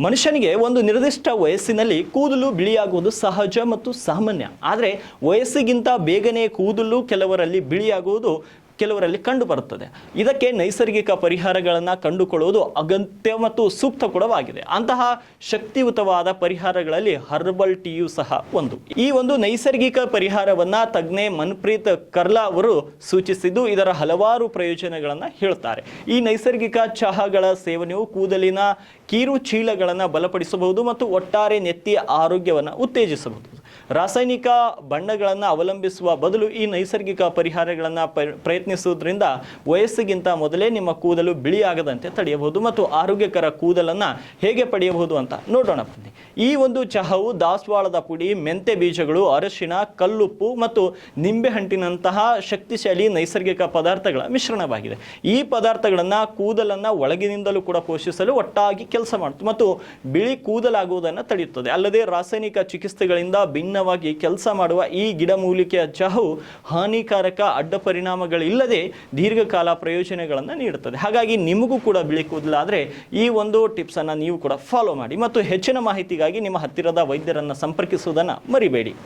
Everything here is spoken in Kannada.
ಮನುಷ್ಯನಿಗೆ ಒಂದು ನಿರ್ದಿಷ್ಟ ವಯಸ್ಸಿನಲ್ಲಿ ಕೂದಲು ಬಿಳಿಯಾಗುವುದು ಸಹಜ ಮತ್ತು ಸಾಮಾನ್ಯ. ಆದರೆ ವಯಸ್ಸಿಗಿಂತ ಬೇಗನೆ ಕೂದಲು ಕೆಲವರಲ್ಲಿ ಬಿಳಿಯಾಗುವುದು ಕೆಲವರಲ್ಲಿ ಕಂಡು ಬರುತ್ತದೆ. ಇದಕ್ಕೆ ನೈಸರ್ಗಿಕ ಪರಿಹಾರಗಳನ್ನು ಕಂಡುಕೊಳ್ಳುವುದು ಅಗತ್ಯ ಮತ್ತು ಸೂಕ್ತ ಕೂಡವಾಗಿದೆ. ಅಂತಹ ಶಕ್ತಿಯುತವಾದ ಪರಿಹಾರಗಳಲ್ಲಿ ಹರ್ಬಲ್ ಟೀಯು ಸಹ ಒಂದು. ಈ ಒಂದು ನೈಸರ್ಗಿಕ ಪರಿಹಾರವನ್ನ ತಜ್ಞೆ ಮನ್ಪ್ರೀತ್ ಕರ್ಲಾ ಅವರು ಸೂಚಿಸಿದ್ದು, ಇದರ ಹಲವಾರು ಪ್ರಯೋಜನಗಳನ್ನು ಹೇಳ್ತಾರೆ. ಈ ನೈಸರ್ಗಿಕ ಚಹಾಗಳ ಸೇವನೆಯು ಕೂದಲಿನ ಕಿರು ಚೀಲಗಳನ್ನು ಬಲಪಡಿಸಬಹುದು ಮತ್ತು ಒಟ್ಟಾರೆ ನೆತ್ತಿಯ ಆರೋಗ್ಯವನ್ನು ಉತ್ತೇಜಿಸಬಹುದು. ರಾಸಾಯನಿಕ ಬಣ್ಣಗಳನ್ನು ಅವಲಂಬಿಸುವ ಬದಲು ಈ ನೈಸರ್ಗಿಕ ಪರಿಹಾರಗಳನ್ನು ಪ್ರಯತ್ನಿಸುವುದರಿಂದ ವಯಸ್ಸಿಗಿಂತ ಮೊದಲೇ ನಿಮ್ಮ ಕೂದಲು ಬಿಳಿಯಾಗದಂತೆ ತಡೆಯಬಹುದು ಮತ್ತು ಆರೋಗ್ಯಕರ ಕೂದಲನ್ನು ಹೇಗೆ ಪಡೆಯಬಹುದು ಅಂತ ನೋಡೋಣ ಬನ್ನಿ. ಈ ಒಂದು ಚಹಾವು ದಾಸವಾಳದ ಪುಡಿ, ಮೆಂತೆ ಬೀಜಗಳು, ಅರಶಿನ, ಕಲ್ಲುಪ್ಪು ಮತ್ತು ನಿಂಬೆಹಣ್ಣಿನಂತಹ ಶಕ್ತಿಶಾಲಿ ನೈಸರ್ಗಿಕ ಪದಾರ್ಥಗಳ ಮಿಶ್ರಣವಾಗಿದೆ. ಈ ಪದಾರ್ಥಗಳನ್ನು ಕೂದಲನ್ನು ಒಳಗಿನಿಂದಲೂ ಕೂಡ ಪೋಷಿಸಲು ಒಟ್ಟಾಗಿ ಕೆಲಸ ಮಾಡುತ್ತೆ ಮತ್ತು ಬಿಳಿ ಕೂದಲಾಗುವುದನ್ನು ತಡೆಯುತ್ತದೆ. ಅಲ್ಲದೆ ರಾಸಾಯನಿಕ ಚಿಕಿತ್ಸೆಗಳಿಂದ ಭಿನ್ನವಾಗಿ ಕೆಲಸ ಮಾಡುವ ಈ ಗಿಡಮೂಲಿಕೆಯ ಚಹಾವು ಹಾನಿಕಾರಕ ಅಡ್ಡ ಪರಿಣಾಮಗಳಿಲ್ಲದೆ ದೀರ್ಘಕಾಲ ಪ್ರಯೋಜನಗಳನ್ನು ನೀಡುತ್ತದೆ. ಹಾಗಾಗಿ ನಿಮಗೂ ಕೂಡ ಬಿಳಿ ಕೂದಲಾದರೆ ಈ ಒಂದು ಟಿಪ್ಸನ್ನು ನೀವು ಕೂಡ ಫಾಲೋ ಮಾಡಿ ಮತ್ತು ಹೆಚ್ಚಿನ ಮಾಹಿತಿಗಾಗಿ ನಿಮ್ಮ ಹತ್ತಿರದ ವೈದ್ಯರನ್ನು ಸಂಪರ್ಕಿಸುವುದನ್ನು ಮರಿಬೇಡಿ.